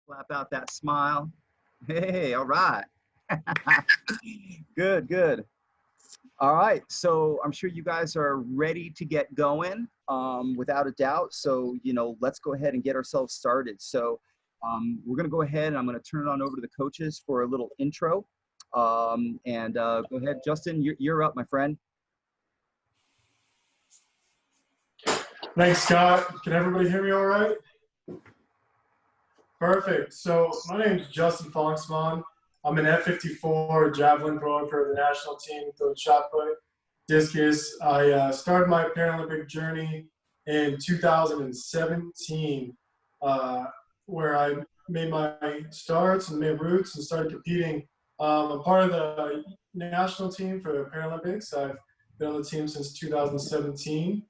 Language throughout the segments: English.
Flap out that smile. Hey, all right. Good, good. All right. So I'm sure you guys are ready to get going, without a doubt. So, let's go ahead and get ourselves started. So, we're going to go ahead and I'm going to turn it on over to the coaches for a little intro. And go ahead, Justin, you're up, my friend. Thanks, Scott. Can everybody hear me all right? Perfect. So my name is Justin Folksman. I'm an F-54 javelin thrower for the national team, throw shot put, discus. I started my Paralympic journey in 2017, where I made my starts and made roots and started competing. I'm part of the national team for the Paralympics. I've been on the team since 2017.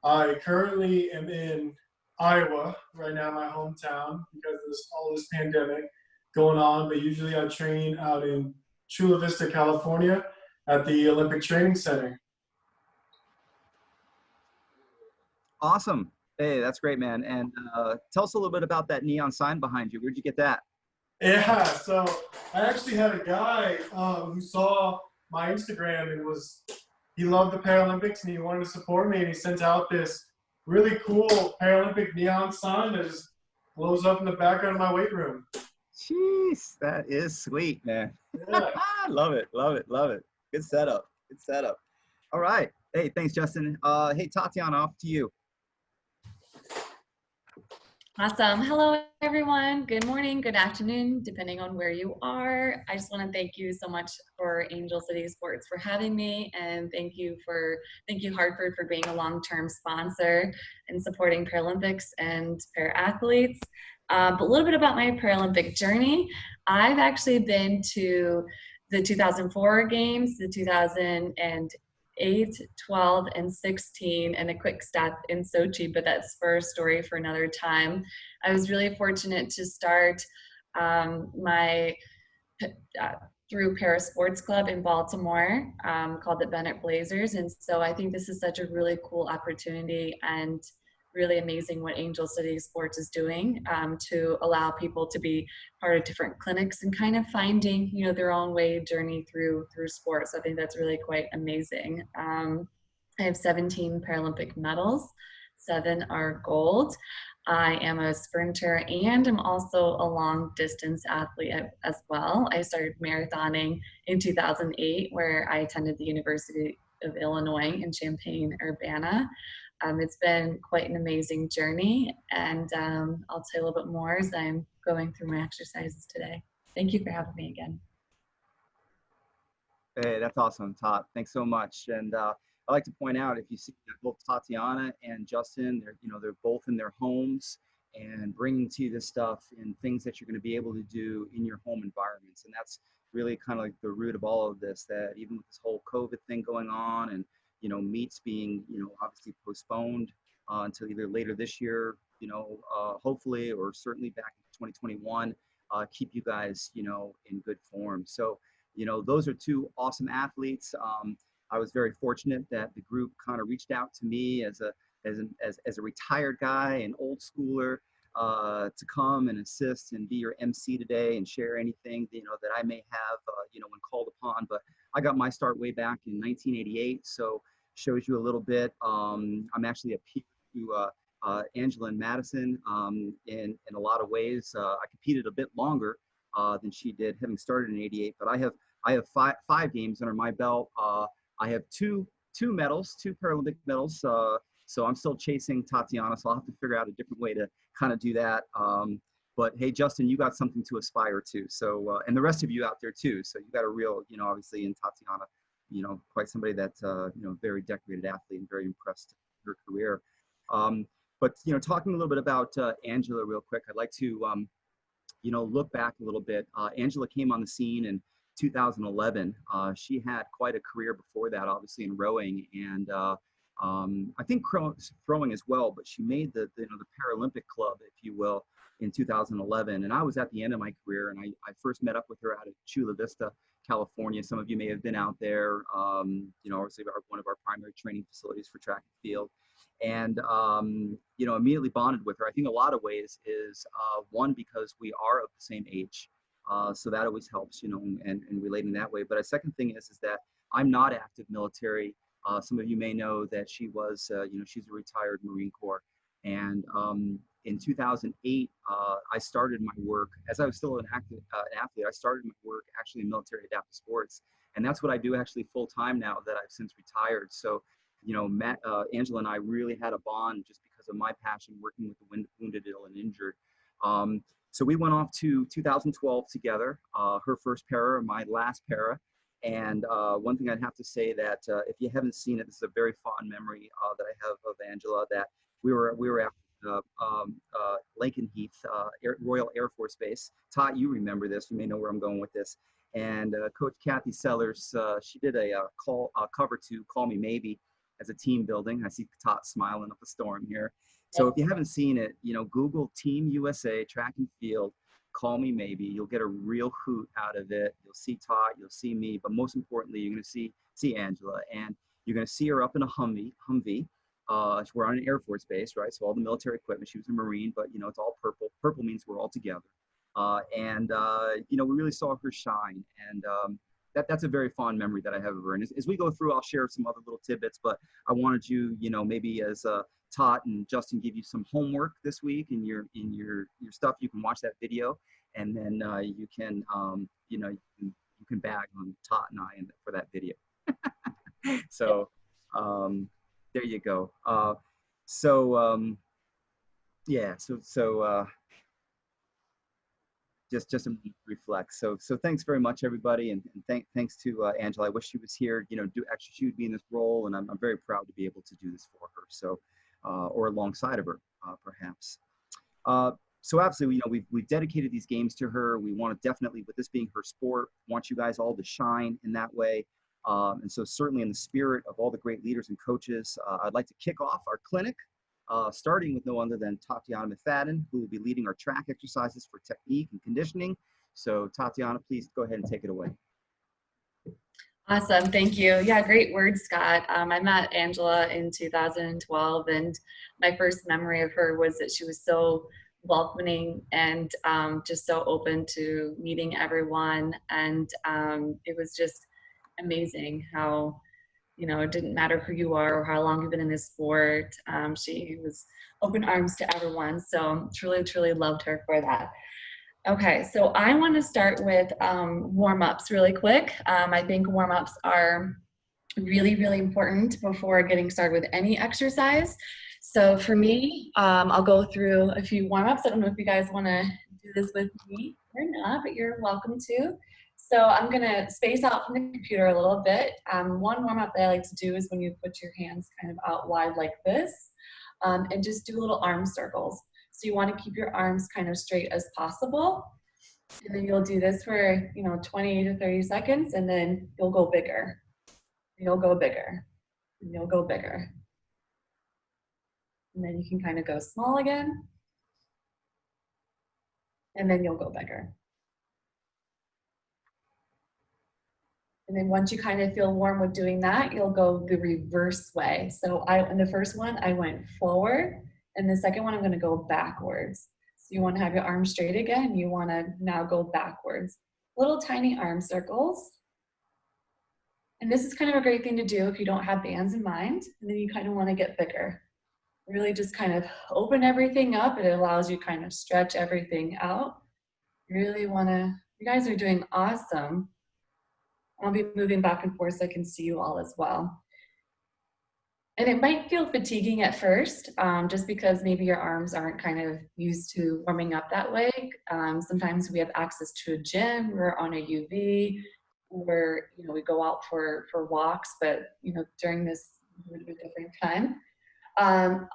I currently am in Iowa right now, my hometown, because of all this pandemic going on. But usually I train out in Chula Vista, California at the Olympic Training Center. Awesome. Hey, that's great, man. And tell us a little bit about that neon sign behind you. Where'd you get that? Yeah, so I actually had a guy who saw my Instagram and he loved the Paralympics and he wanted to support me, and he sent out this really cool Paralympic neon sign that just blows up in the background of my weight room. Jeez, that is sweet, man. Yeah. Love it, love it, love it. Good setup. Good setup. All right. Hey, thanks, Justin. Hey, Tatiana, off to you. Awesome. Hello, everyone. Good morning, good afternoon, depending on where you are. I just want to thank you so much for Angel City Sports for having me, and thank you Hartford for being a long-term sponsor and supporting Paralympics and para-athletes. But a little bit about my Paralympic journey. I've actually been to the 2004 games, the 2008, 12, and 16, and a quick stop in Sochi, but that's for a story for another time. I was really fortunate to start through Para Sports Club in Baltimore, called the Bennett Blazers, and so I think this is such a really cool opportunity and really amazing what Angel City Sports is doing to allow people to be part of different clinics and kind of finding, their own way journey through sports. So I think that's really quite amazing. I have 17 Paralympic medals, 7 are gold. I am a sprinter and I'm also a long distance athlete as well. I started marathoning in 2008, where I attended the University of Illinois in Champaign-Urbana. It's been quite an amazing journey, and I'll tell you a little bit more as I'm going through my exercises today. Thank you for having me again. Hey, that's awesome, Tot. Thanks so much. And I like to point out, if you see that both Tatiana and Justin, they're both in their homes and bringing to you this stuff and things that you're going to be able to do in your home environments. And that's really kind of like the root of all of this, that even with this whole COVID thing going on and meets being, obviously postponed until either later this year, hopefully, or certainly back in 2021, keep you guys, in good form. So, those are two awesome athletes. I was very fortunate that the group kind of reached out to me as a retired guy, an old schooler, to come and assist and be your MC today and share anything, that I may have, when called upon. But I got my start way back in 1988. So shows you a little bit. I'm actually a peer to Angela and Madison in a lot of ways. I competed a bit longer than she did, having started in '88. But I have five games under my belt. I have two medals, 2 Paralympic medals. So I'm still chasing Tatiana. So I'll have to figure out a different way to kind of do that. But hey, Justin, you got something to aspire to. So and the rest of you out there too. So you got a real, obviously in Tatiana, quite somebody that's, very decorated athlete and very impressed with her career. But, talking a little bit about Angela real quick, I'd like to, look back a little bit. Angela came on the scene in 2011. She had quite a career before that, obviously in rowing and I think throwing as well, but she made the Paralympic club, if you will, in 2011. And I was at the end of my career, and I first met up with her out of Chula Vista, California. Some of you may have been out there, obviously one of our primary training facilities for track and field. and you know, immediately bonded with her. I think a lot of ways is one, because we are of the same age, so that always helps, you know, and relating that way. But a second thing is that I'm not active military. Some of you may know that she was, you know, she's a retired Marine Corps, and in 2008, I started my work as I was still an active an athlete. I started my work actually in military adaptive sports, and that's what I do actually full time now that I've since retired. So, you know, Angela and I really had a bond just because of my passion working with the wounded, ill, and injured. So we went off to 2012 together, her first para, my last para. And one thing I'd have to say that if you haven't seen it, this is a very fond memory that I have of Angela, that we were at Lakenheath Royal Air Force Base. Todd, you remember this. You may know where I'm going with this. And Coach Kathy Sellers, she did a cover to Call Me Maybe as a team building. I see Todd smiling up a storm here. So if you haven't seen it, you know, Google Team USA track and field, Call Me Maybe. You'll get a real hoot out of it. You'll see Todd, you'll see me, but most importantly, you're going to see Angela, and you're going to see her up in a Humvee. We're on an Air Force base, right? So all the military equipment. She was a Marine, but you know, it's all purple. Purple means we're all together. You know, we really saw her shine, and that's a very fond memory that I have of her. And as we go through, I'll share some other little tidbits, but I wanted you, you know, maybe as Todd and Justin give you some homework this week in your stuff. You can watch that video, and then you can, you know, you can bag on Todd and I for that video. So there you go. Yeah, just a reflect. So thanks very much, everybody, and thanks to Angela. I wish she was here. You know, actually she would be in this role, and I'm very proud to be able to do this for her. So, or alongside of her, perhaps. So absolutely, you know, we've dedicated these games to her. We want to definitely, with this being her sport, want you guys all to shine in that way. And so certainly in the spirit of all the great leaders and coaches, I'd like to kick off our clinic, starting with no other than Tatiana McFadden, who will be leading our track exercises for technique and conditioning. So Tatiana, please go ahead and take it away. Awesome, thank you. Yeah, great words, Scott. I met Angela in 2012, and my first memory of her was that she was so welcoming and just so open to meeting everyone. And it was just amazing how, you know, it didn't matter who you are or how long you've been in this sport. She was open arms to everyone. So truly, truly loved her for that. Okay, so I want to start with warm-ups really quick. I think warm-ups are really, really important before getting started with any exercise. So for me, I'll go through a few warm-ups. I don't know if you guys want to do this with me or not, but you're welcome to. So I'm going to space out from the computer a little bit. One warm-up that I like to do is when you put your hands kind of out wide like this, and just do little arm circles. So you want to keep your arms kind of straight as possible. And then you'll do this for, you know, 20 to 30 seconds, and then you'll go bigger. You'll go bigger. And you'll go bigger. And then you can kind of go small again. And then you'll go bigger. And then once you kind of feel warm with doing that, you'll go the reverse way. So in the first one, I went forward. And the second one, I'm going to go backwards. So you want to have your arms straight again. You want to now go backwards. Little tiny arm circles. And this is kind of a great thing to do if you don't have bands in mind. And then you kind of want to get bigger. Really just kind of open everything up. It allows you kind of stretch everything out. Really want to, you guys are doing awesome. I'll be moving back and forth so I can see you all as well. And it might feel fatiguing at first, just because maybe your arms aren't kind of used to warming up that way. Sometimes we have access to a gym, we're on a UV, or you know, we go out for walks, but you know, during this different time.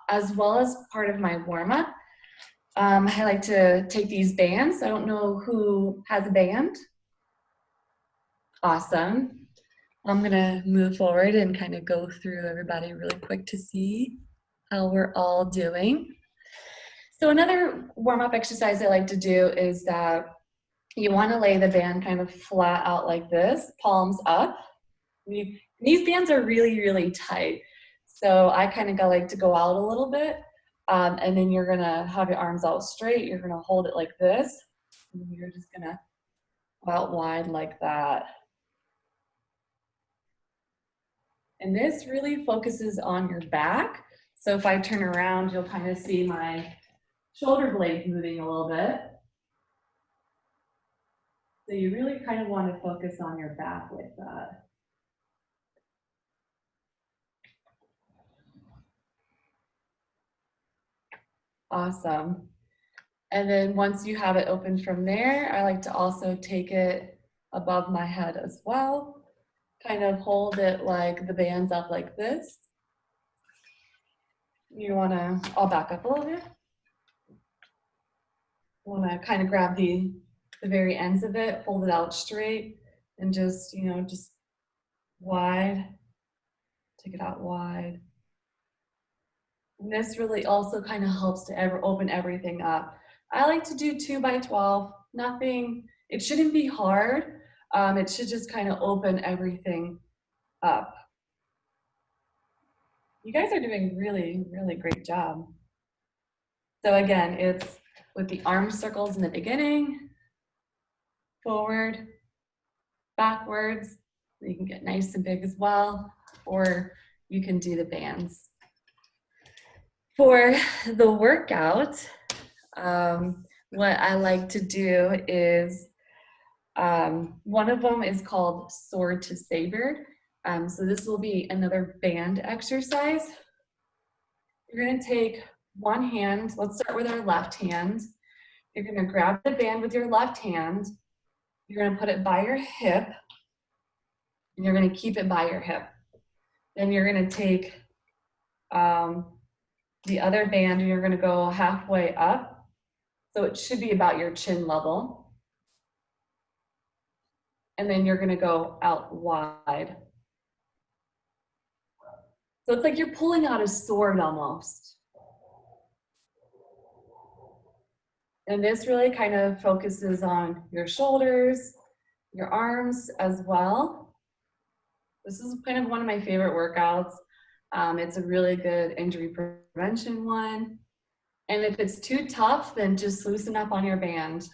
As well as part of my warm-up, I like to take these bands. I don't know who has a band. Awesome. I'm gonna move forward and kind of go through everybody really quick to see how we're all doing. So another warm-up exercise I like to do is that you want to lay the band kind of flat out like this, palms up. These bands are really, really tight. So I kind of like to go out a little bit. And then you're gonna have your arms out straight. You're gonna hold it like this. And you're just gonna go out wide like that. And this really focuses on your back. So if I turn around, you'll kind of see my shoulder blades moving a little bit. So you really kind of want to focus on your back like that. Awesome. And then once you have it open from there, I like to also take it above my head as well. Kind of hold it like the band's up like this. You want to, I'll back up a little bit. Want to kind of grab the very ends of it, hold it out straight, and just, you know, just wide. Take it out wide. And this really also kind of helps to open everything up. I like to do 2 by 12. Nothing, it shouldn't be hard. It should just kind of open everything up. You guys are doing really, really great job. So again, it's with the arm circles in the beginning, forward, backwards. You can get nice and big as well, or you can do the bands. For the workout, what I like to do is, one of them is called Sword to Saber. So this will be another band exercise. You're gonna take one hand, let's start with our left hand. You're gonna grab the band with your left hand. You're gonna put it by your hip, and you're gonna keep it by your hip. Then you're gonna take the other band and you're gonna go halfway up. So it should be about your chin level. And then you're gonna go out wide. So it's like you're pulling out a sword almost. And this really kind of focuses on your shoulders, your arms as well. This is kind of one of my favorite workouts. It's a really good injury prevention one. And if it's too tough, then just loosen up on your band.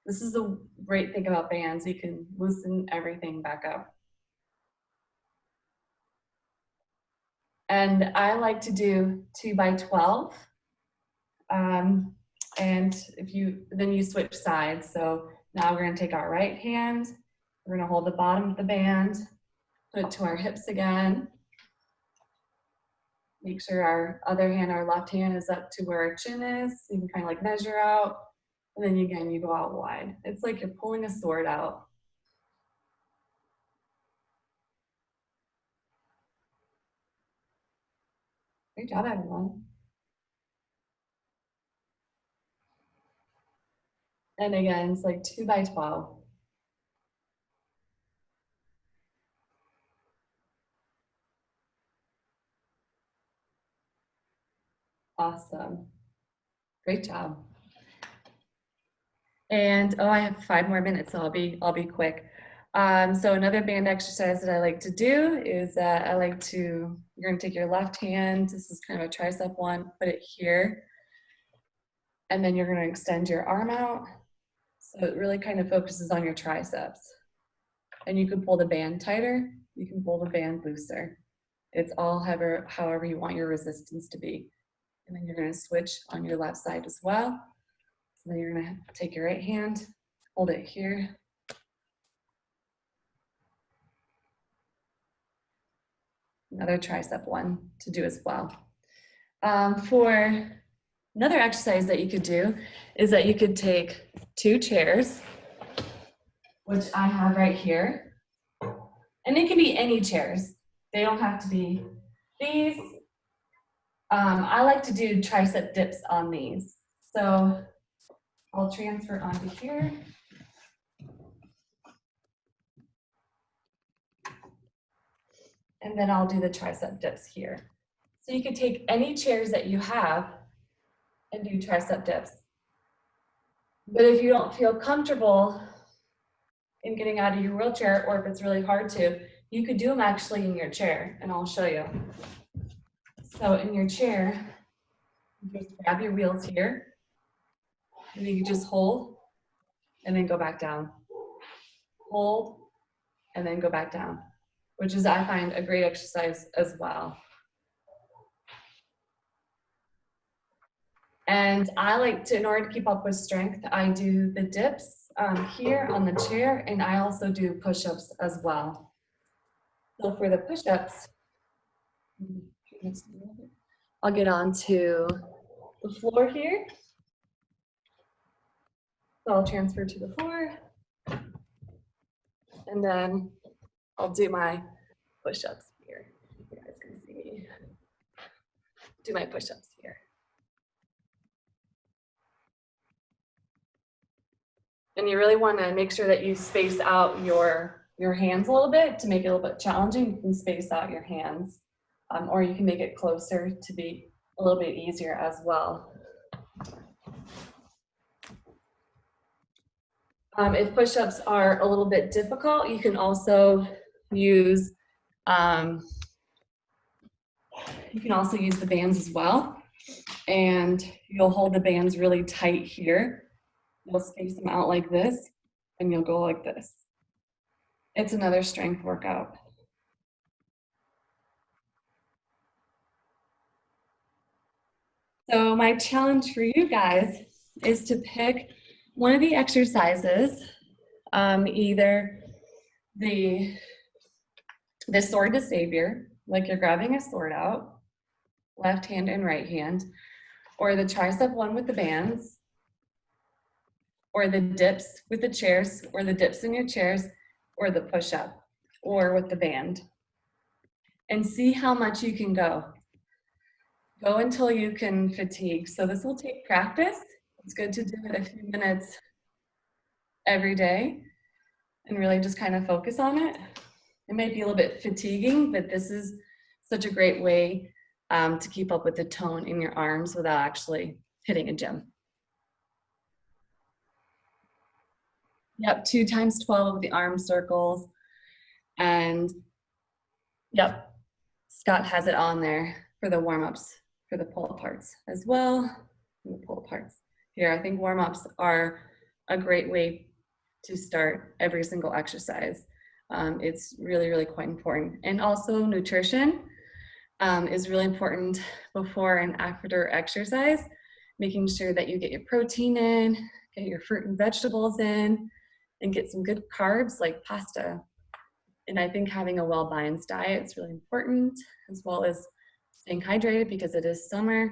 This is the great thing about bands. You can loosen everything back up. And I like to do 2 by 12. And then you switch sides. So now we're gonna take our right hand, we're gonna hold the bottom of the band, put it to our hips again. Make sure our other hand, our left hand, is up to where our chin is. So you can kind of like measure out. And then again, you go out wide. It's like you're pulling a sword out. Great job, everyone. And again, it's like 2 by 12. Awesome. Great job. And I have 5 more minutes, so I'll be quick. So another band exercise that I like to do is you're gonna take your left hand, this is kind of a tricep one, put it here, and then you're gonna extend your arm out. So it really kind of focuses on your triceps. And you can pull the band tighter, you can pull the band looser. It's all however you want your resistance to be. And then you're gonna switch on your left side as well. So then you're gonna take your right hand, hold it here. Another tricep one to do as well. For another exercise that you could do is that you could take 2 chairs, which I have right here. And it can be any chairs. They don't have to be these. I like to do tricep dips on these. So I'll transfer onto here. And then I'll do the tricep dips here. So you can take any chairs that you have and do tricep dips. But if you don't feel comfortable in getting out of your wheelchair, or if it's really hard to, you could do them actually in your chair, and I'll show you. So in your chair, you just grab your wheels here, and then you just hold, and then go back down. Hold, and then go back down, which is, I find, a great exercise as well. And I like to, in order to keep up with strength, I do the dips here on the chair, and I also do push-ups as well. So for the push-ups, I'll get onto the floor here. So I'll transfer to the floor, and then I'll do my push-ups here. You guys can see me do my push-ups here. And you really want to make sure that you space out your hands a little bit to make it a little bit challenging. You can space out your hands, or you can make it closer to be a little bit easier as well. If push-ups are a little bit difficult, you can also use the bands as well. And you'll hold the bands really tight here. You'll space them out like this, and you'll go like this. It's another strength workout. So my challenge for you guys is to pick one of the exercises, either the sword to savior, like you're grabbing a sword out, left hand and right hand, or the tricep one with the bands, or the dips with the chairs, or the dips in your chairs, or the push-up, or with the band. And see how much you can go. Go until you can fatigue. So this will take practice. It's good to do it a few minutes every day and really just kind of focus on it. It may be a little bit fatiguing, but this is such a great way to keep up with the tone in your arms without actually hitting a gym. Yep, 2 times 12 of the arm circles. And yep, Scott has it on there for the warm-ups, for the pull-aparts as well. And the pull-aparts here. I think warm-ups are a great way to start every single exercise. It's really, really quite important. And also nutrition is really important before and after exercise, making sure that you get your protein in, get your fruit and vegetables in, and get some good carbs like pasta. And I think having a well-balanced diet is really important, as well as staying hydrated because it is summer.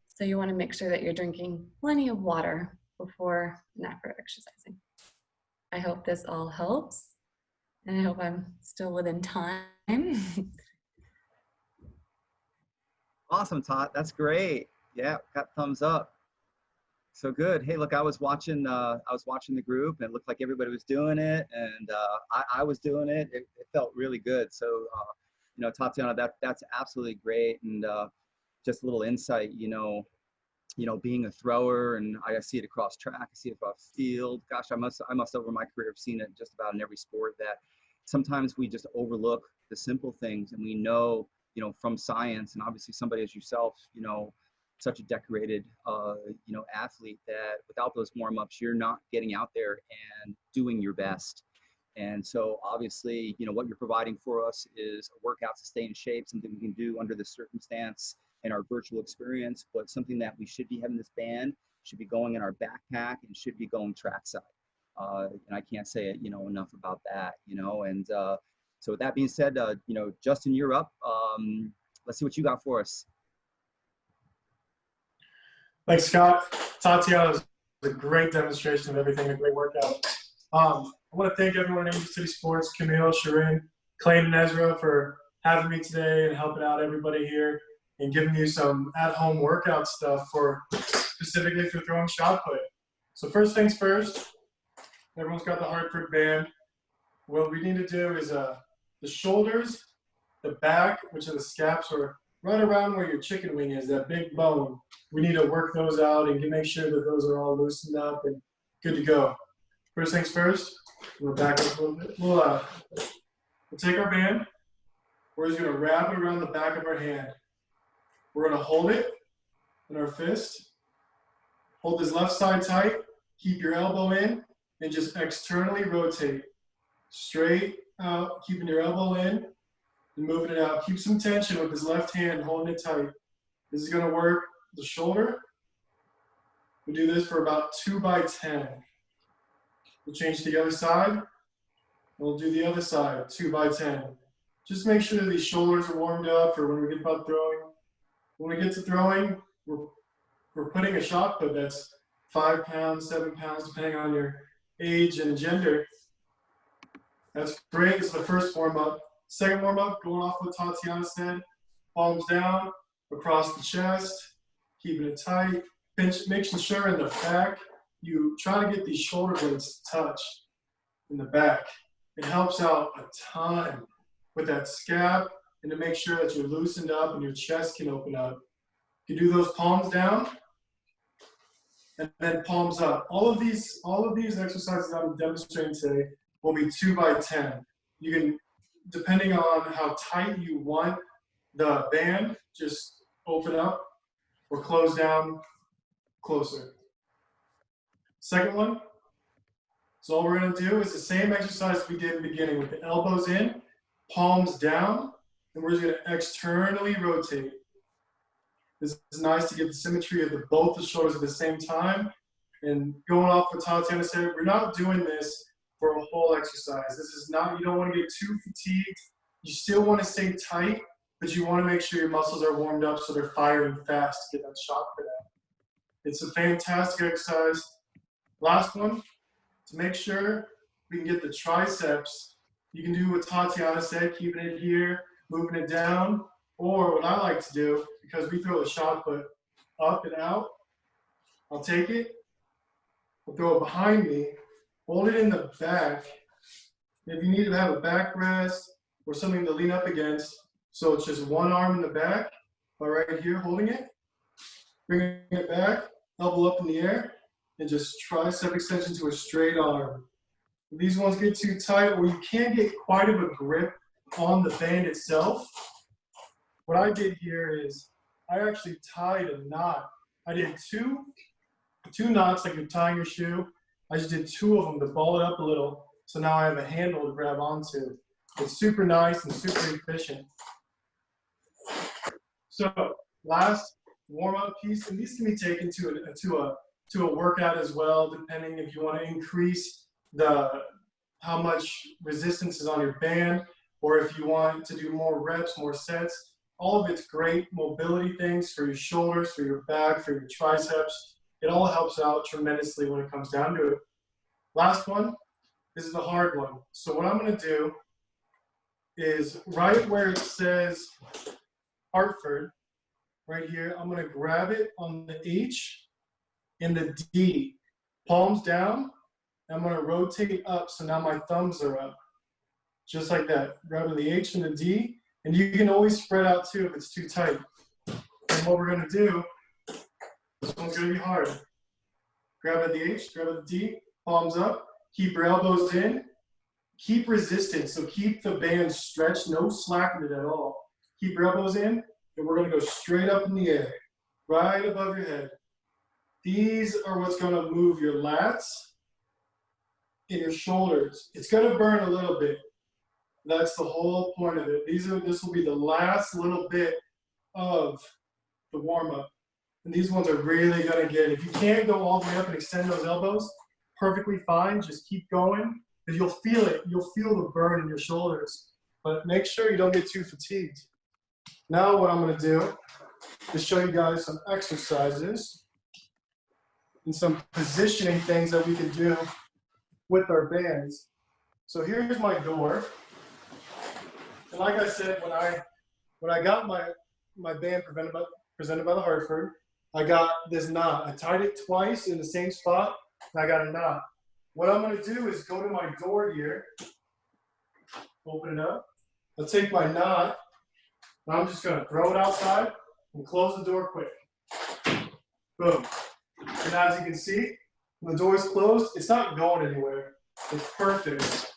So you want to make sure that you're drinking plenty of water before and after exercising. I hope this all helps, and I hope I'm still within time. Awesome, Todd. That's great. Yeah, got thumbs up. So good. Hey, look, I was watching the group, and it looked like everybody was doing it, and I was doing it. It felt really good. So, you know, Tatiana, that's absolutely great, and just a little insight. You know, being a thrower, and I see it across track, I see it across field. Gosh, I must over my career have seen it just about in every sport, that sometimes we just overlook the simple things, and we know, you know, from science, and obviously somebody as yourself, you know, such a decorated, you know, athlete, that without those warm-ups, you're not getting out there and doing your best. And so obviously, you know, what you're providing for us is a workout to stay in shape, something we can do under the circumstance in our virtual experience, but something that we should be having this band, should be going in our backpack, and should be going trackside. And I can't say it, you know, enough about that, you know. And so with that being said, you know, Justin, you're up. Let's see what you got for us. Thanks, Scott. Tatiana was a great demonstration of everything, a great workout. I want to thank everyone at Angel City Sports, Camille, Shirin, Clayton, and Ezra for having me today and helping out everybody here and giving you some at-home workout stuff for specifically for throwing shot put. So first things first, everyone's got the Hartford band. What we need to do is the shoulders, the back, which are the scaps, are right around where your chicken wing is, that big bone. We need to work those out and make sure that those are all loosened up and good to go. First things first, we'll back up a little bit. We'll take our band. We're just going to wrap it around the back of our hand. We're going to hold it in our fist. Hold this left side tight. Keep your elbow in and just externally rotate. Straight out, keeping your elbow in and moving it out. Keep some tension with this left hand, holding it tight. This is going to work the shoulder. We do this for about 2 by 10. We'll change to the other side. We'll do the other side, 2 by 10. Just make sure that these shoulders are warmed up for when we get about throwing. When we get to throwing, we're putting a shot put that's 5 pounds, 7 pounds, depending on your age and gender. That's great. It's the first warm-up. Second warm-up, going off what Tatiana said. Palms down, across the chest, keeping it tight. Making sure in the back, you try to get these shoulder blades to touch in the back. It helps out a ton with that scap and to make sure that you're loosened up and your chest can open up. You do those palms down and then palms up. All of these exercises I'm demonstrating today will be 2 by 10. You can, depending on how tight you want the band, just open up or close down closer. Second one. So all we're going to do is the same exercise we did in the beginning with the elbows in, palms down, and we're just going to externally rotate. This is nice to get the symmetry of both the shoulders at the same time. And going off what Tatiana said, we're not doing this for a whole exercise. This is not, you don't want to get too fatigued. You still want to stay tight, but you want to make sure your muscles are warmed up so they're firing fast to get that shot put out. It's a fantastic exercise. Last one, to make sure we can get the triceps. You can do what Tatiana said, keeping it here, moving it down, or what I like to do, because we throw the shot put up and out, I'll take it, I'll throw it behind me, hold it in the back. If you need to have a backrest or something to lean up against, so it's just one arm in the back, but right here holding it, bringing it back, elbow up in the air, and just tricep extension to a straight arm. If these ones get too tight or you can't get quite of a grip on the band itself, what I did here is I actually tied a knot. I did two knots like you're tying your shoe. I just did 2 of them to ball it up a little, so now I have a handle to grab onto. It's super nice and super efficient. So last warm-up piece, and these can be taken to a workout as well, depending if you want to increase how much resistance is on your band, or if you want to do more reps, more sets. All of it's great mobility things for your shoulders, for your back, for your triceps. It all helps out tremendously when it comes down to it. Last one, this is the hard one. So what I'm going to do is right where it says Hartford, right here, I'm going to grab it on the H and the D. Palms down. I'm going to rotate up so now my thumbs are up. Just like that. Grabbing the H and the D. And you can always spread out too if it's too tight. And what we're going to do, this one's going to be hard. Grab at the H, grab at the D, palms up. Keep your elbows in. Keep resistance. So keep the band stretched, no slacking it at all. Keep your elbows in, and we're going to go straight up in the air, right above your head. These are what's going to move your lats and your shoulders. It's going to burn a little bit. That's the whole point of it. This will be the last little bit of the warm-up. And these ones are really going to get, if you can't go all the way up and extend those elbows, perfectly fine. Just keep going, because you'll feel it. You'll feel the burn in your shoulders. But make sure you don't get too fatigued. Now what I'm going to do is show you guys some exercises and some positioning things that we can do with our bands. So here's my door. And like I said, when I got my band presented by the Hartford, I got this knot. I tied it twice in the same spot, and I got a knot. What I'm going to do is go to my door here, open it up. I'll take my knot, and I'm just going to throw it outside and close the door quick. Boom. And as you can see, when the door is closed, it's not going anywhere. It's perfect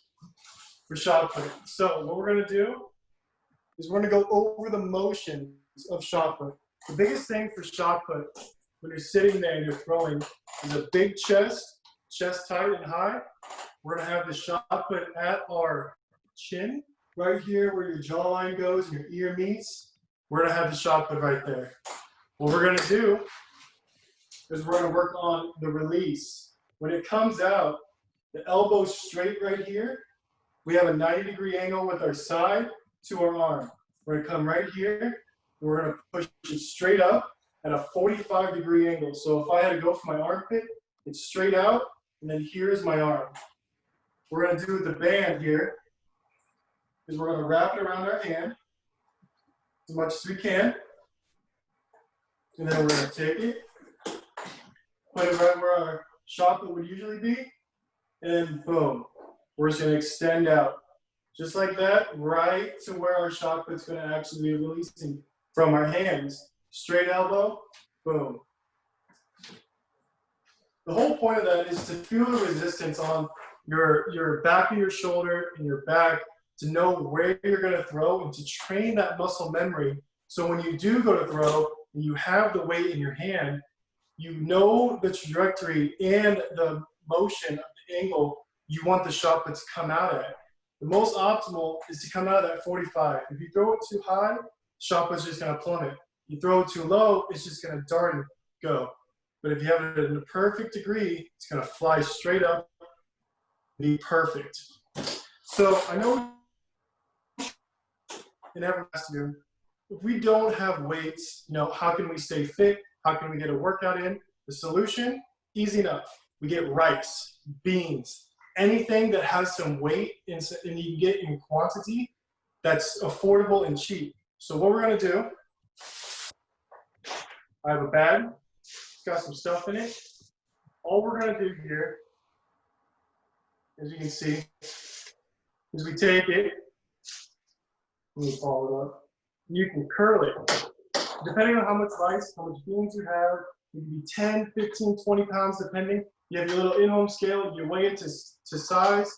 for shot put. So what we're going to do is we're going to go over the motions of shot put. The biggest thing for shot put when you're sitting there and you're throwing is a big chest tight and high. We're gonna have the shot put at our chin, right here where your jawline goes and your ear meets. We're gonna have the shot put right there. What we're gonna do is we're gonna work on the release. When it comes out, the elbow's straight right here. We have a 90-degree angle with our side to our arm. We're gonna come right here, and we're gonna push it straight up at a 45-degree angle. So if I had to go for my armpit, it's straight out, and then here's my arm. We're gonna do the band here, is we're gonna wrap it around our hand as much as we can, and then we're gonna take it, put it right where our shot put would usually be, and boom. We're just gonna extend out. Just like that, right to where our shot put's gonna actually be releasing from our hands. Straight elbow, boom. The whole point of that is to feel the resistance on your back of your shoulder and your back to know where you're gonna throw and to train that muscle memory. So when you do go to throw and you have the weight in your hand, you know the trajectory and the motion of the angle you want the shot put to come out at. The most optimal is to come out of that 45. If you throw it too high, shot put's just gonna plummet. You throw it too low, it's just gonna dart and go. But if you have it in a perfect degree, it's gonna fly straight up, be perfect. So I know in every costume, if we don't have weights, how can we stay fit? How can we get a workout in? The solution, easy enough. We get rice, beans, anything that has some weight and you can get in quantity that's affordable and cheap. So what we're gonna do, I have a bag, it's got some stuff in it. All we're gonna do here, as you can see, is we take it, let me follow it up, you can curl it. Depending on how much rice, how much beans you have, it can be 10, 15, 20 pounds depending. You have your little in-home scale, you weigh it to size.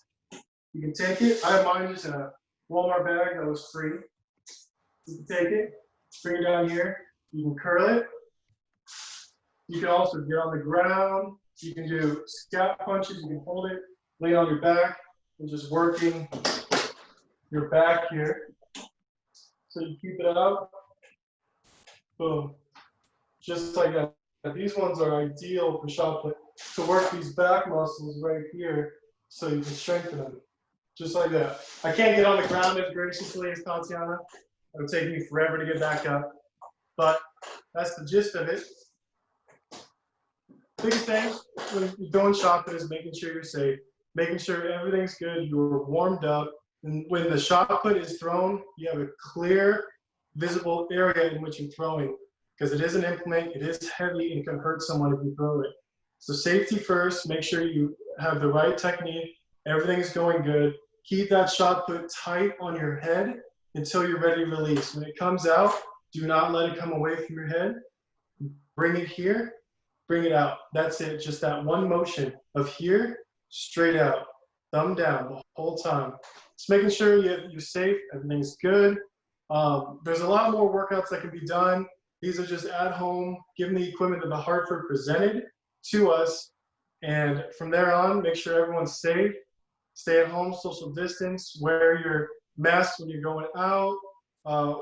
You can take it. I have mine just in a Walmart bag that was free. You can take it, bring it down here. You can curl it. You can also get on the ground. You can do scalp punches. You can hold it, lay on your back, and just working your back here. So you keep it up. Boom. Just like that. These ones are ideal for shot put to work these back muscles right here so you can strengthen them. Just like that. I can't get on the ground as graciously as Tatiana. It would take me forever to get back up. But that's the gist of it. Biggest thing when you're doing shot put is making sure you're safe, making sure everything's good, you're warmed up. And when the shot put is thrown, you have a clear, visible area in which you're throwing. Because it is an implement, it is heavy, and can hurt someone if you throw it. So safety first, make sure you have the right technique, everything's going good. Keep that shot put tight on your head until you're ready to release. When it comes out, do not let it come away from your head. Bring it here, bring it out. That's it, just that one motion of here, straight out, thumb down the whole time. Just making sure you're safe, everything's good. There's a lot more workouts that can be done. These are just at home, given the equipment that the Hartford presented to us. And from there on, make sure everyone's safe, stay at home, social distance, wear your mask when you're going out.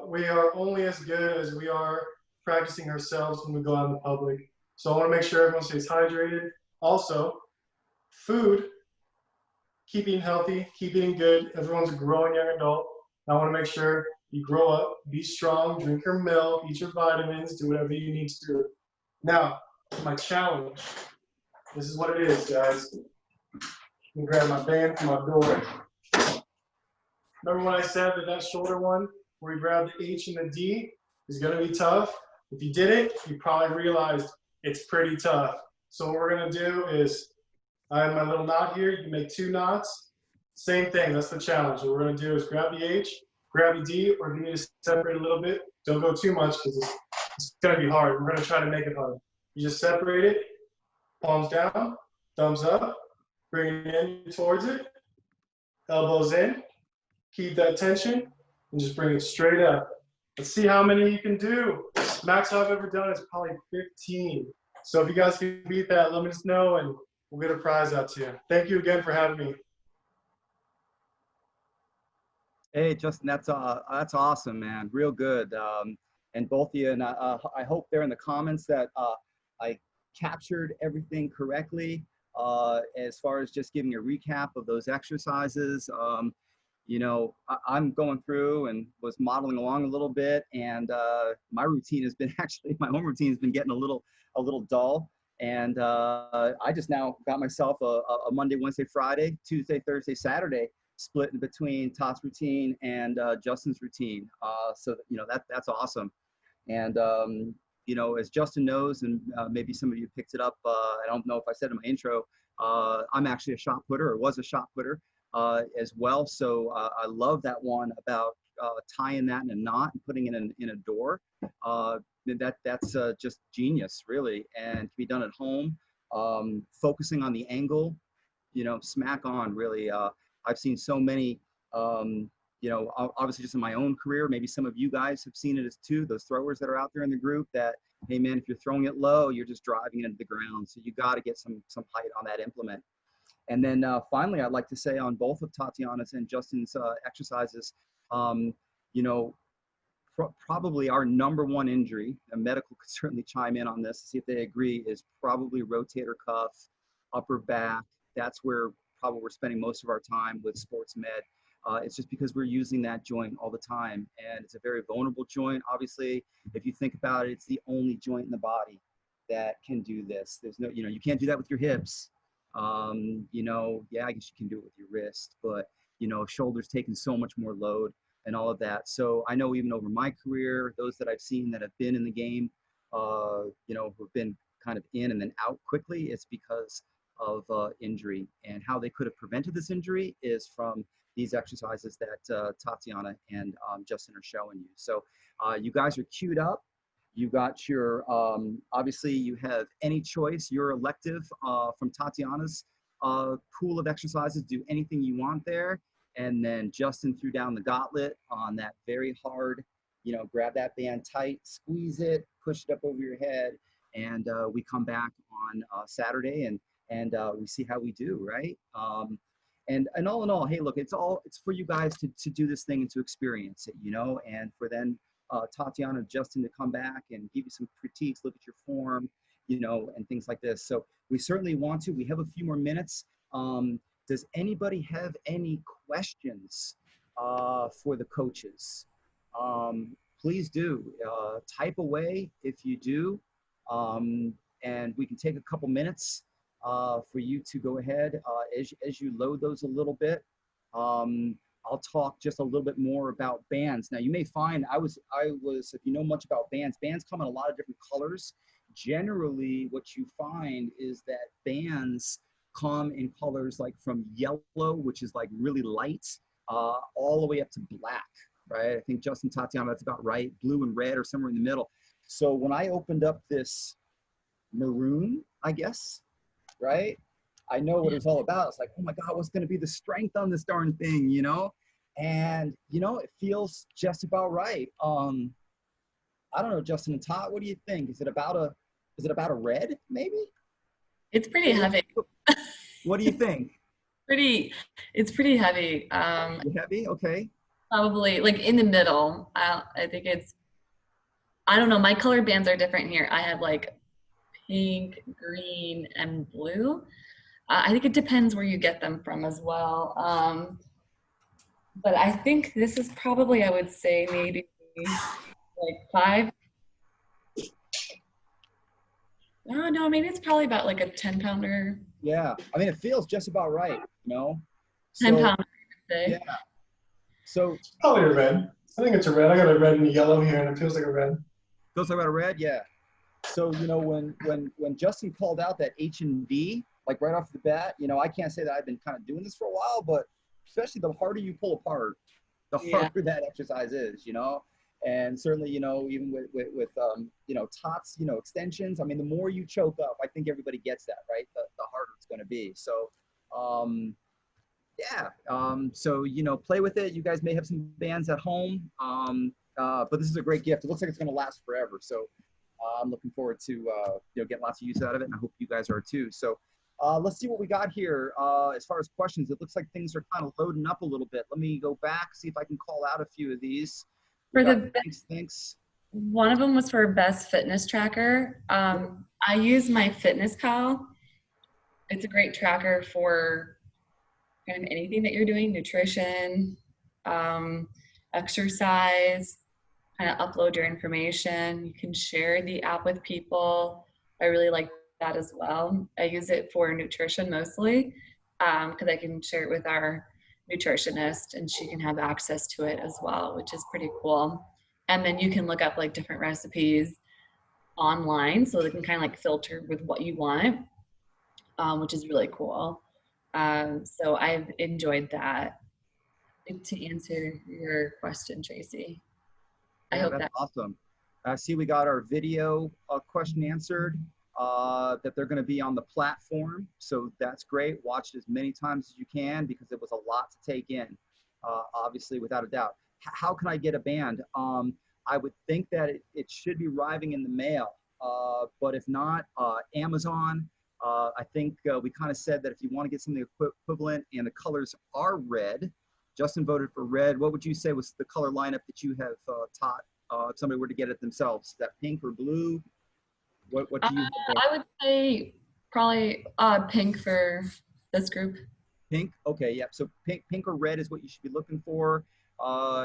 We are only as good as we are practicing ourselves when we go out in the public. So I want to make sure everyone stays hydrated. Also, food, keep eating healthy, keep eating good. Everyone's a growing young adult. I want to make sure you grow up, be strong, drink your milk, eat your vitamins, do whatever you need to do. Now, my challenge. This is what it is, guys. Let me grab my band from my door. Remember when I said that shoulder one, where you grab the H and the D, is going to be tough? If you did it, you probably realized it's pretty tough. So what we're going to do is, I have my little knot here. You can make 2 knots. Same thing. That's the challenge. What we're going to do is grab the H, grab the D, or if you need to separate a little bit, don't go too much because it's going to be hard. We're going to try to make it hard. You just separate it, palms down, thumbs up, bring it in towards it, elbows in, keep that tension, and just bring it straight up. Let's see how many you can do. Max I've ever done is probably 15. So if you guys can beat that, let me just know and we'll get a prize out to you. Thank you again for having me. Hey, Justin, that's awesome, man. Real good. And both of you, and I hope there in the comments that I captured everything correctly as far as just giving a recap of those exercises. You know, I'm going through and was modeling along a little bit, and my routine has been actually my home routine has been getting a little dull. And I just now got myself a Monday, Wednesday, Friday, Tuesday, Thursday, Saturday split in between Todd's routine and Justin's routine. So you know that's awesome. And you know, as Justin knows, and maybe some of you picked it up. I don't know if I said in my intro. I'm actually a shot putter, or was a shot putter as well. So I love that one about tying that in a knot and putting it in a door. That's just genius, really, and can be done at home. Focusing on the angle, you know, smack on, really. I've seen so many, you know, obviously just in my own career, maybe some of you guys have seen it as too, those throwers that are out there in the group that, hey man, if you're throwing it low, you're just driving it into the ground. So you got to get some height on that implement. And then finally, I'd like to say on both of Tatiana's and Justin's exercises, you know, probably our number one injury, and medical could certainly chime in on this to see if they agree, is probably rotator cuff, upper back. That's where probably we're spending most of our time with sports med. It's just because we're using that joint all the time, and it's a very vulnerable joint. Obviously, if you think about it, it's the only joint in the body that can do this. There's no, you know, you can't do that with your hips. You know, yeah, I guess you can do it with your wrist, but you know, shoulders taking so much more load and all of that. So I know even over my career, those that I've seen that have been in the game, you know, who've been kind of in and then out quickly, it's because of injury. And how they could have prevented this injury is from these exercises that Tatiana and Justin are showing you. So you guys are queued up. You got your, obviously you have any choice, your elective from Tatiana's pool of exercises, do anything you want there. And then Justin threw down the gauntlet on that very hard, you know, grab that band tight, squeeze it, push it up over your head. And we come back on Saturday and we see how we do, right? And all in all, hey, look, it's for you guys to do this thing and to experience it, you know, and for then Tatiana and Justin to come back and give you some critiques, look at your form, you know, and things like this. So we certainly want to. We have a few more minutes. Does anybody have any questions for the coaches? Please do. Type away if you do. And we can take a couple minutes for you to go ahead as you load those a little bit. I'll talk just a little bit more about bands. Now you may find I was, if you know much about bands come in a lot of different colors. Generally, what you find is that bands come in colors like from yellow, which is like really light, all the way up to black, right? I think Justin, Tatiana, that's about right. Blue and red or somewhere in the middle. So when I opened up this maroon, I guess, right? I know what it's all about. It's like, oh my God, what's going to be the strength on this darn thing, you know? And, you know, it feels just about right. I don't know, Justin and Todd, what do you think? Is it about a red, maybe? It's pretty heavy. What do you think? It's pretty heavy. Heavy? Okay. Probably like in the middle. I think I don't know. My color bands are different here. I have like pink, green, and blue. I think it depends where you get them from as well. But I think this is probably, I would say maybe like 5. Oh, no, maybe it's probably about like a 10-pounder. Yeah. I mean, it feels just about right, you know? 10 So, pounder, I'd say. yeah. So Probably a red. I think it's a red. I got a red and a yellow here, and it feels like a red. feels like about a red, yeah. So, you know, when Justin called out that H and V, like right off the bat, you know, I can't say that I've been kind of doing this for a while, but especially the harder you pull apart, the harder that exercise is, you know? And certainly, you know, even with you know, TOTS, you know, extensions, I mean, the more you choke up, I think everybody gets that, right? The harder it's going to be. So, yeah. So, you know, play with it. You guys may have some bands at home. But this is a great gift. It looks like it's going to last forever. So I'm looking forward to getting lots of use out of it, and I hope you guys are too. So let's see what we got here. As far as questions, it looks like things are kind of loading up a little bit. Let me go back, see if I can call out a few of these. For the Thanks. one of them was for best fitness tracker. I use my Fitness Pal. It's a great tracker for kind of anything that you're doing, nutrition, exercise, kind of upload your information. You can share the app with people. I really like that as well. I use it for nutrition mostly because I can share it with our nutritionist and she can have access to it as well, which is pretty cool. And then you can look up like different recipes online so they can kind of like filter with what you want, which is really cool. So I've enjoyed that. To answer your question, Tracy. I hope that's awesome. I see we got our video question answered, that they're going to be on the platform. So that's great. Watch it as many times as you can because it was a lot to take in, obviously, without a doubt. How can I get a band? I would think that it should be arriving in the mail, but if not, Amazon. I think we kind of said that if you want to get something equivalent and the colors are red, Justin voted for red. What would you say was the color lineup that you have taught if somebody were to get it themselves? Is that pink or blue? What do you I would say probably pink for this group. Pink? Okay, yeah. So pink or red is what you should be looking for.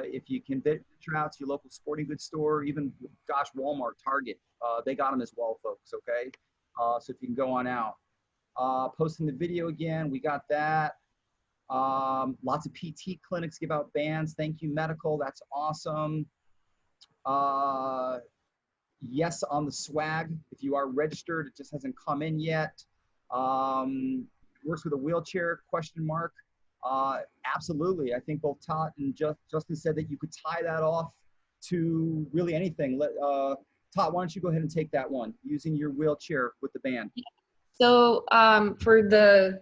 If you can venture out to your local sporting goods store, even, gosh, Walmart, Target, they got them as well, folks, okay? So if you can go on out. Posting the video again, we got that. Lots of PT clinics give out bands. Thank you, medical. That's awesome. Yes, on the swag. If you are registered, it just hasn't come in yet. Works with a wheelchair, question mark. Absolutely. I think both Todd and Justin said that you could tie that off to really anything. Todd, why don't you go ahead and take that one, using your wheelchair with the band. So for the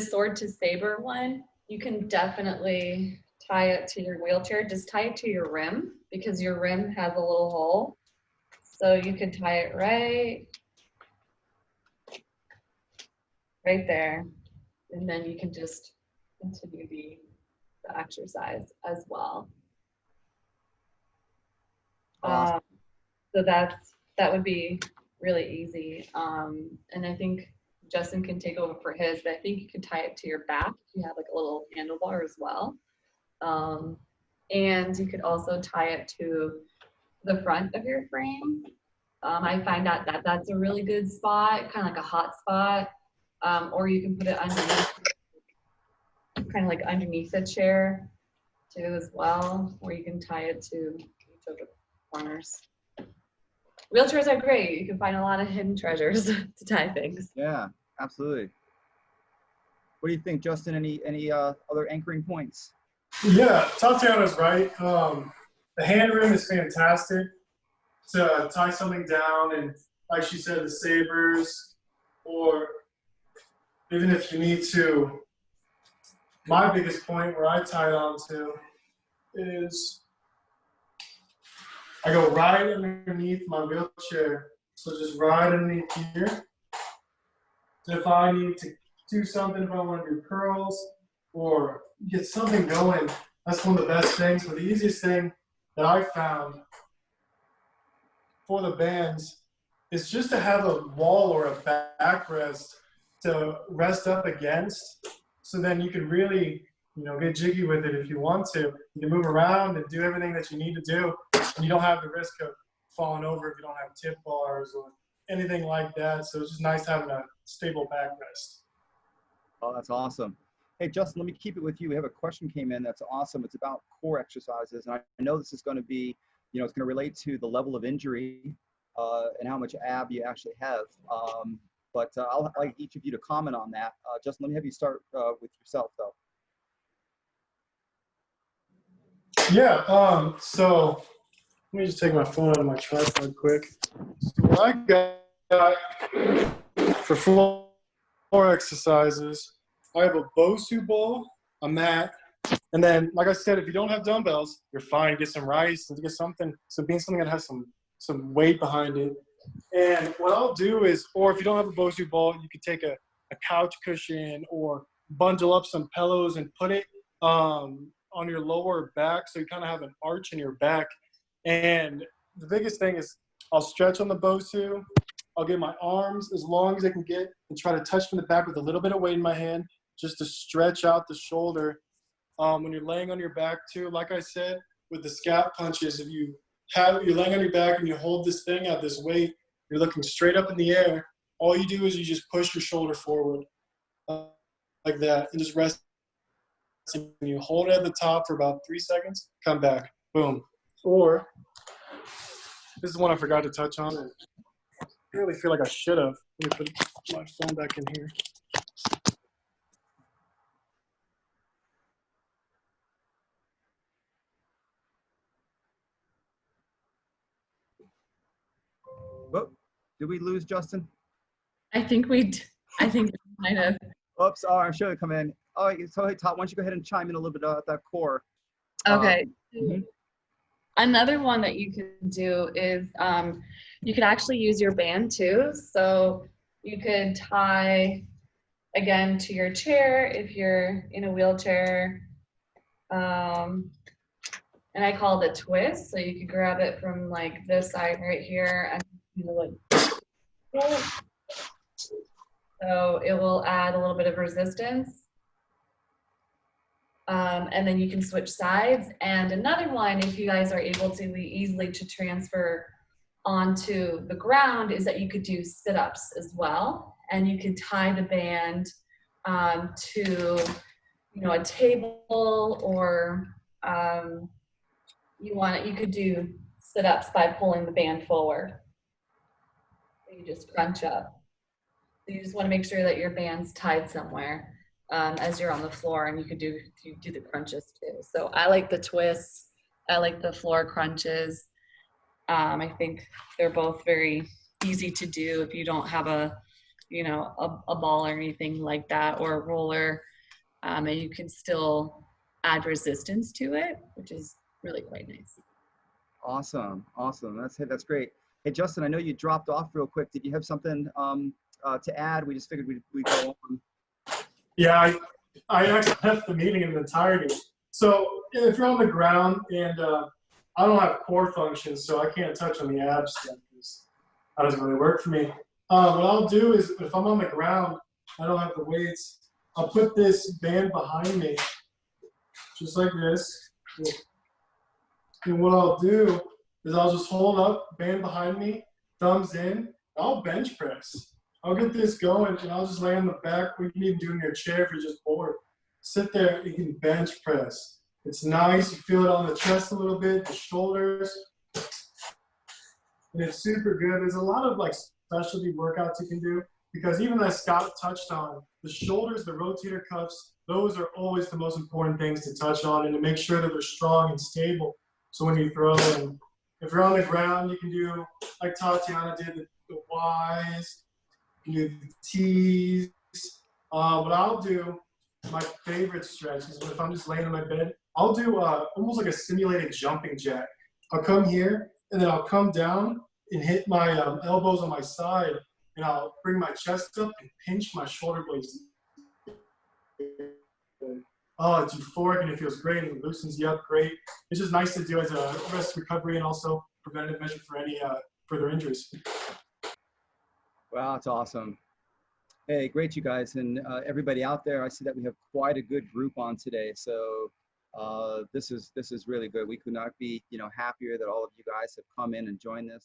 sword to saber one, you can definitely tie it to your wheelchair. Just tie it to your rim because your rim has a little hole. So you can tie it right there. And then you can just continue the exercise as well. Awesome. So that would be really easy. And I think Justin can take over for his, but I think you can tie it to your back. You have like a little handlebar as well. And you could also tie it to the front of your frame. I find out that that's a really good spot, kind of like a hot spot. Or you can put it underneath, kind of like underneath the chair too as well, or you can tie it to each of the corners. Wheelchairs are great. You can find a lot of hidden treasures to tie things. Yeah, absolutely. What do you think, Justin? Any other anchoring points? Yeah, Tatiana's right. The hand rim is fantastic to tie something down, and like she said, the sabers, or even if you need to. My biggest point where I tie it onto is I go right underneath my wheelchair. So just right underneath here. So if I need to do something, if I want to do curls or get something going, that's one of the best things. But the easiest thing that I found for the bands is just to have a wall or a backrest to rest up against. So then you can really, get jiggy with it if you want to. You can move around and do everything that you need to do. And you don't have the risk of falling over if you don't have tip bars or anything like that. So it's just nice having a stable backrest. Oh, that's awesome. Hey, Justin, let me keep it with you. We have a question came in that's awesome. It's about core exercises. And I know this is going to be, it's going to relate to the level of injury and how much ab you actually have. But I'd like each of you to comment on that. Justin, let me have you start with yourself, though. Yeah, so let me just take my phone out of my tripod quick. So what I got for floor exercises, I have a Bosu ball, a mat, And then, like I said, if you don't have dumbbells, you're fine. Get some rice and get something that has some weight behind it. And what I'll do is, or if you don't have a Bosu ball, you could take a couch cushion or bundle up some pillows and put it on your lower back, so you kind of have an arch in your back. And the biggest thing is I'll stretch on the Bosu. I'll get my arms as long as I can get and try to touch from the back with a little bit of weight in my hand just to stretch out the shoulder. When you're laying on your back too, like I said, with the scap punches, if you're laying on your back and you hold this thing at this weight, you're looking straight up in the air. All you do is you just push your shoulder forward like that and just rest. And you hold it at the top for about 3 seconds, come back, boom. Or, this is one I forgot to touch on. I really feel like I should have. Let me put my phone back in here. Oh, did we lose Justin? I think we might have. Oops, oh, I'm sure he'll come in. Oh, so hey, Todd, why don't you go ahead and chime in a little bit about that core? Okay. Mhm. Another one that you can do is you could actually use your band too. So you could tie, again, to your chair if you're in a wheelchair. And I call it a twist. So you could grab it from like this side right here and like, so it will add a little bit of resistance. And then you can switch sides. And another one, if you guys are able to easily to transfer onto the ground, is that you could do sit-ups as well. And you could tie the band to, a table, or you could do sit-ups by pulling the band forward. You just crunch up. So you just want to make sure that your band's tied somewhere as you're on the floor, and you do the crunches too. So I like the twists. I like the floor crunches. I think they're both very easy to do if you don't have a ball or anything like that, or a roller, and you can still add resistance to it, which is really quite nice. Awesome. That's great. Hey, Justin, I know you dropped off real quick. Did you have something to add? We just figured we'd go on. Yeah, I actually left the meeting in entirety. So if you're on the ground and I don't have core functions, so I can't touch on the abs stuff because that doesn't really work for me. What I'll do is, if I'm on the ground, I don't have the weights, I'll put this band behind me, just like this. And what I'll do is I'll just hold up, band behind me, thumbs in, I'll bench press. I'll get this going and I'll just lay on the back. We can even do it in your chair if you're just bored. Sit there, you can bench press. It's nice, you feel it on the chest a little bit, the shoulders. And it's super good. There's a lot of like specialty workouts you can do, because even as Scott touched on, the shoulders, the rotator cuffs, those are always the most important things to touch on and to make sure that they're strong and stable. So when you throw them, if you're on the ground, you can do like Tatiana did, the Ys. You do the T's. What I'll do, my favorite stretch is if I'm just laying on my bed, I'll do almost like a simulated jumping jack. I'll come here and then I'll come down and hit my elbows on my side, and I'll bring my chest up and pinch my shoulder blades. Oh, it's euphoric and it feels great and it loosens you up great. It's just nice to do as a rest recovery and also preventative measure for any further injuries. Wow, that's awesome. Hey, great, you guys, and everybody out there. I see that we have quite a good group on today. So this is really good. We could not be happier that all of you guys have come in and joined this.